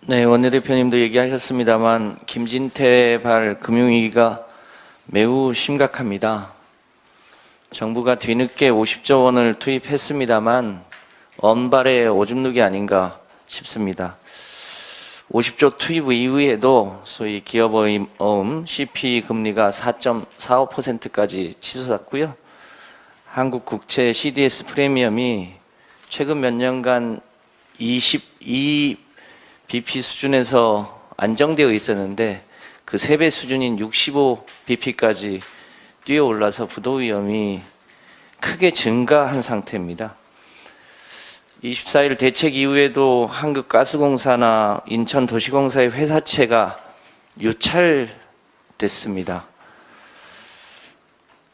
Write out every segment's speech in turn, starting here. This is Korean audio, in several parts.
네, 원내대표님도 얘기하셨습니다만 김진태발 금융위기가 매우 심각합니다. 정부가 뒤늦게 50조 원을 투입했습니다만 언발의 오줌 누기 아닌가 싶습니다. 50조 투입 이후에도 소위 기업어음 CP 금리가 4.45%까지 치솟았고요. 한국 국채 CDS 프리미엄이 최근 몇 년간 22 BP 수준에서 안정되어 있었는데 그 3배 수준인 65 BP까지 뛰어올라서 부도 위험이 크게 증가한 상태입니다. 24일 대책 이후에도 한국가스공사나 인천도시공사의 회사채가 유찰됐습니다.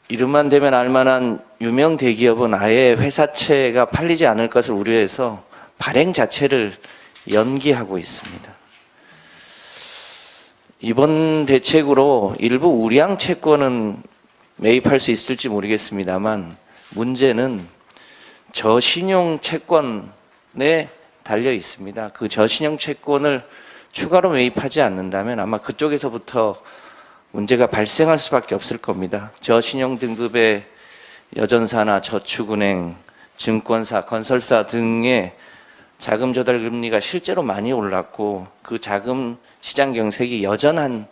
이름만 되면 알만한 유명 대기업은 아예 회사채가 팔리지 않을 것을 우려해서 발행 자체를 연기하고 있습니다. 이번 대책으로 일부 우량 채권은 매입할 수 있을지 모르겠습니다만 문제는 저신용 채권에 달려 있습니다. 그 저신용 채권을 추가로 매입하지 않는다면 아마 그쪽에서부터 문제가 발생할 수밖에 없을 겁니다. 저신용 등급의 여전사나 저축은행, 증권사, 건설사 등의 자금 조달 금리가 실제로 많이 올랐고 그 자금 시장 경색이 여전한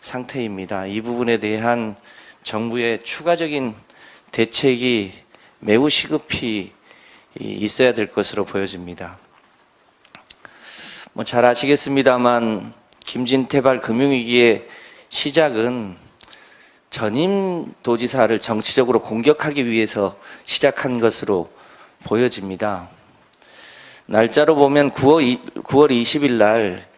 상태입니다. 이 부분에 대한 정부의 추가적인 대책이 매우 시급히 있어야 될 것으로 보여집니다. 잘 아시겠습니다만 김진태발 금융위기의 시작은 전임 도지사를 정치적으로 공격하기 위해서 시작한 것으로 보여집니다. 날짜로 보면 9월 20일 날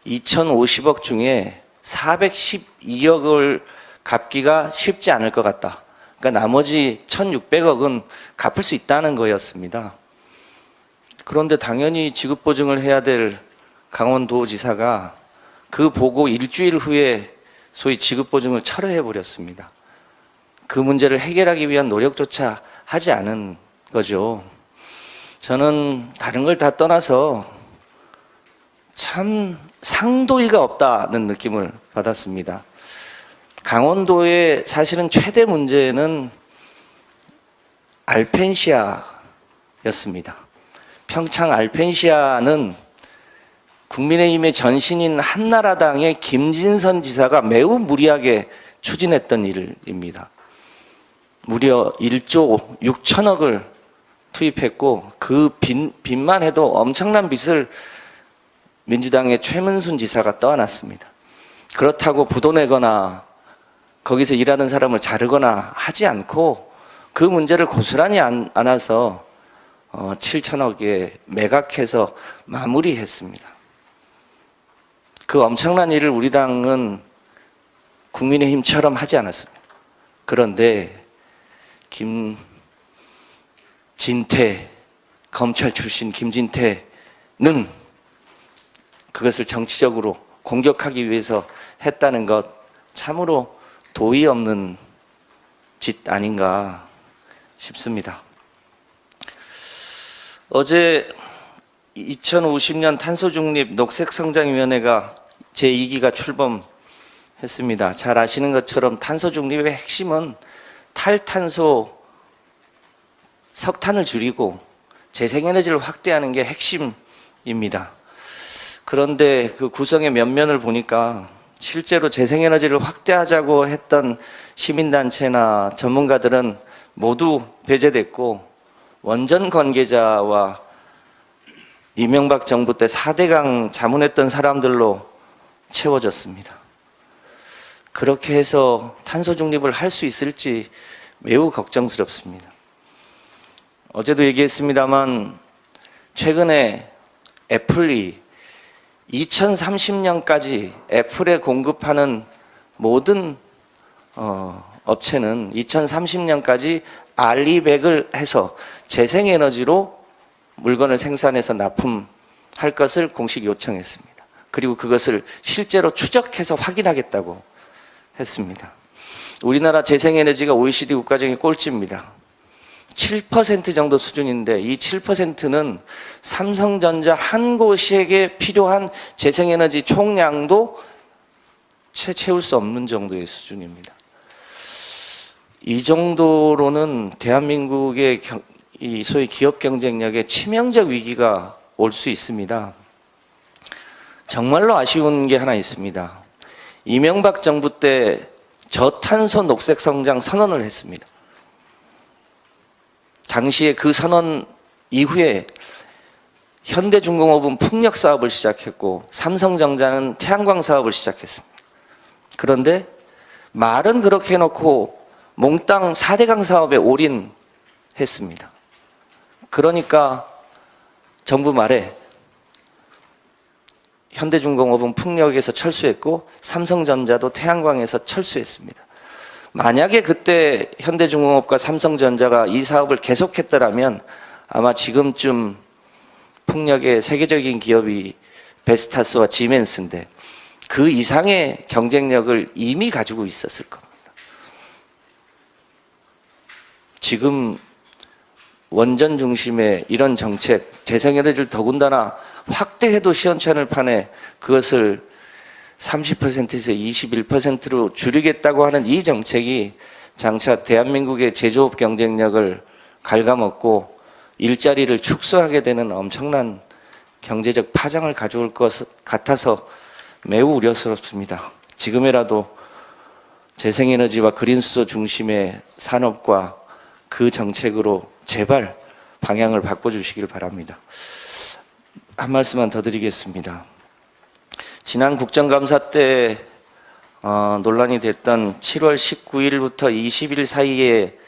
2050억 중에 412억을 갚기가 쉽지 않을 것 같다. 그러니까 나머지 1600억은 갚을 수 있다는 거였습니다. 그런데 당연히 지급보증을 해야 될 강원도지사가 그 보고 일주일 후에 소위 지급보증을 철회해버렸습니다. 그 문제를 해결하기 위한 노력조차 하지 않은 거죠. 저는 다른 걸 다 떠나서 참 상도의가 없다는 느낌을 받았습니다. 강원도의 사실은 최대 문제는 알펜시아였습니다. 평창 알펜시아는 국민의힘의 전신인 한나라당의 김진선 지사가 매우 무리하게 추진했던 일입니다. 무려 1조 6천억을 투입했고 그 빚만 해도 엄청난 빚을 민주당의 최문순 지사가 떠안았습니다. 그렇다고 부도 내거나 거기서 일하는 사람을 자르거나 하지 않고 그 문제를 고스란히 안아서 7천억에 매각해서 마무리했습니다. 그 엄청난 일을 우리 당은 국민의힘처럼 하지 않았습니다. 그런데 김진태, 검찰 출신 김진태는 그것을 정치적으로 공격하기 위해서 했다는 것 참으로 도의 없는 짓 아닌가 싶습니다. 어제 2050년 탄소중립 녹색성장위원회가 제2기가 출범했습니다. 잘 아시는 것처럼 탄소중립의 핵심은 탈탄소 석탄을 줄이고 재생에너지를 확대하는 게 핵심입니다. 그런데 그 구성의 면면을 보니까 실제로 재생에너지를 확대하자고 했던 시민단체나 전문가들은 모두 배제됐고 원전 관계자와 이명박 정부 때 4대강 자문했던 사람들로 채워졌습니다. 그렇게 해서 탄소 중립을 할 수 있을지 매우 걱정스럽습니다. 어제도 얘기했습니다만 최근에 애플이 2030년까지 애플에 공급하는 모든 업체는 2030년까지 알리백을 해서 재생에너지로 물건을 생산해서 납품할 것을 공식 요청했습니다. 그리고 그것을 실제로 추적해서 확인하겠다고 했습니다. 우리나라 재생에너지가 OECD 국가 중에 꼴찌입니다. 7% 정도 수준인데 이 7%는 삼성전자 한 곳에게 필요한 재생에너지 총량도 채울 수 없는 정도의 수준입니다. 이 정도로는 대한민국의 이 소위 기업 경쟁력에 치명적 위기가 올 수 있습니다. 정말로 아쉬운 게 하나 있습니다. 이명박 정부 때 저탄소 녹색 성장 선언을 했습니다. 당시에 그 선언 이후에 현대중공업은 풍력 사업을 시작했고 삼성전자는 태양광 사업을 시작했습니다. 그런데 말은 그렇게 해놓고 몽땅 4대강 사업에 올인했습니다. 그러니까 정부 말에 현대중공업은 풍력에서 철수했고 삼성전자도 태양광에서 철수했습니다. 만약에 그때 현대중공업과 삼성전자가 이 사업을 계속했더라면 아마 지금쯤 풍력의 세계적인 기업이 베스타스와 지멘스인데 그 이상의 경쟁력을 이미 가지고 있었을 겁니다. 지금 원전 중심의 이런 정책, 재생에너지를 더군다나 확대해도 시원찮을 판에 그것을 30%에서 21%로 줄이겠다고 하는 이 정책이 장차 대한민국의 제조업 경쟁력을 갉아먹고 일자리를 축소하게 되는 엄청난 경제적 파장을 가져올 것 같아서 매우 우려스럽습니다. 지금이라도 재생에너지와 그린수소 중심의 산업과 그 정책으로 제발 방향을 바꿔주시길 바랍니다. 한 말씀만 더 드리겠습니다. 지난 국정감사 때 논란이 됐던 7월 19일부터 20일 사이에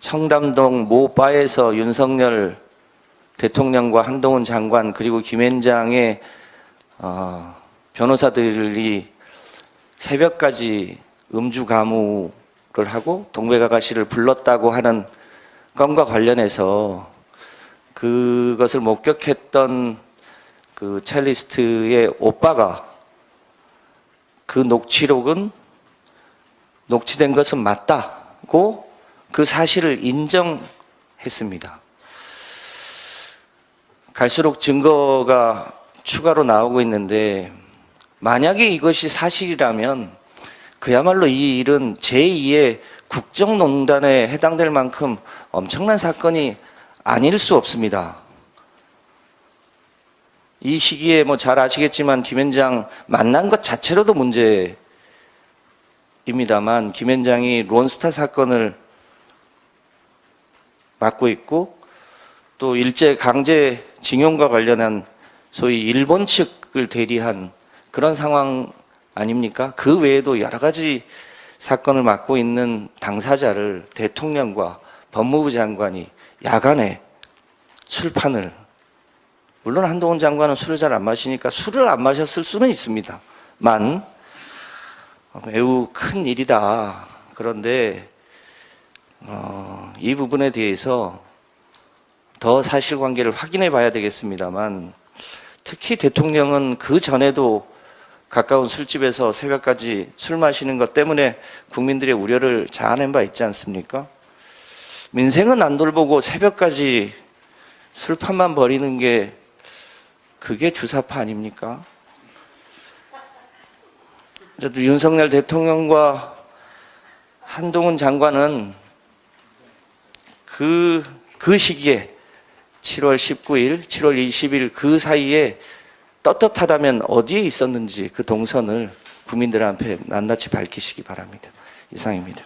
청담동 모 바에서 윤석열 대통령과 한동훈 장관 그리고 김앤장의 변호사들이 새벽까지 음주 가무를 하고 동백아가씨를 불렀다고 하는 건과 관련해서 그것을 목격했던 그 첼리스트의 오빠가 그 녹취록은 녹취된 것은 맞다고 그 사실을 인정했습니다. 갈수록 증거가 추가로 나오고 있는데 만약에 이것이 사실이라면 그야말로 이 일은 제2의 국정농단에 해당될 만큼 엄청난 사건이 아닐 수 없습니다. 이 시기에 뭐 잘 아시겠지만 김앤장 만난 것 자체로도 문제입니다만 김앤장이 론스타 사건을 맡고 있고 또 일제 강제 징용과 관련한 소위 일본 측을 대리한 그런 상황 아닙니까? 그 외에도 여러 가지 사건을 맡고 있는 당사자를 대통령과 법무부 장관이 야간에 술판을, 물론 한동훈 장관은 술을 잘 안 마시니까 술을 안 마셨을 수는 있습니다만 매우 큰 일이다. 그런데 이 부분에 대해서 더 사실관계를 확인해 봐야 되겠습니다만 특히 대통령은 그 전에도 가까운 술집에서 새벽까지 술 마시는 것 때문에 국민들의 우려를 자아낸 바 있지 않습니까? 민생은 안 돌보고 새벽까지 술판만 벌이는 게 그게 주사파 아닙니까? 저도 윤석열 대통령과 한동훈 장관은 그 시기에 7월 19일, 7월 20일 그 사이에 떳떳하다면 어디에 있었는지 그 동선을 국민들 앞에 낱낱이 밝히시기 바랍니다. 이상입니다.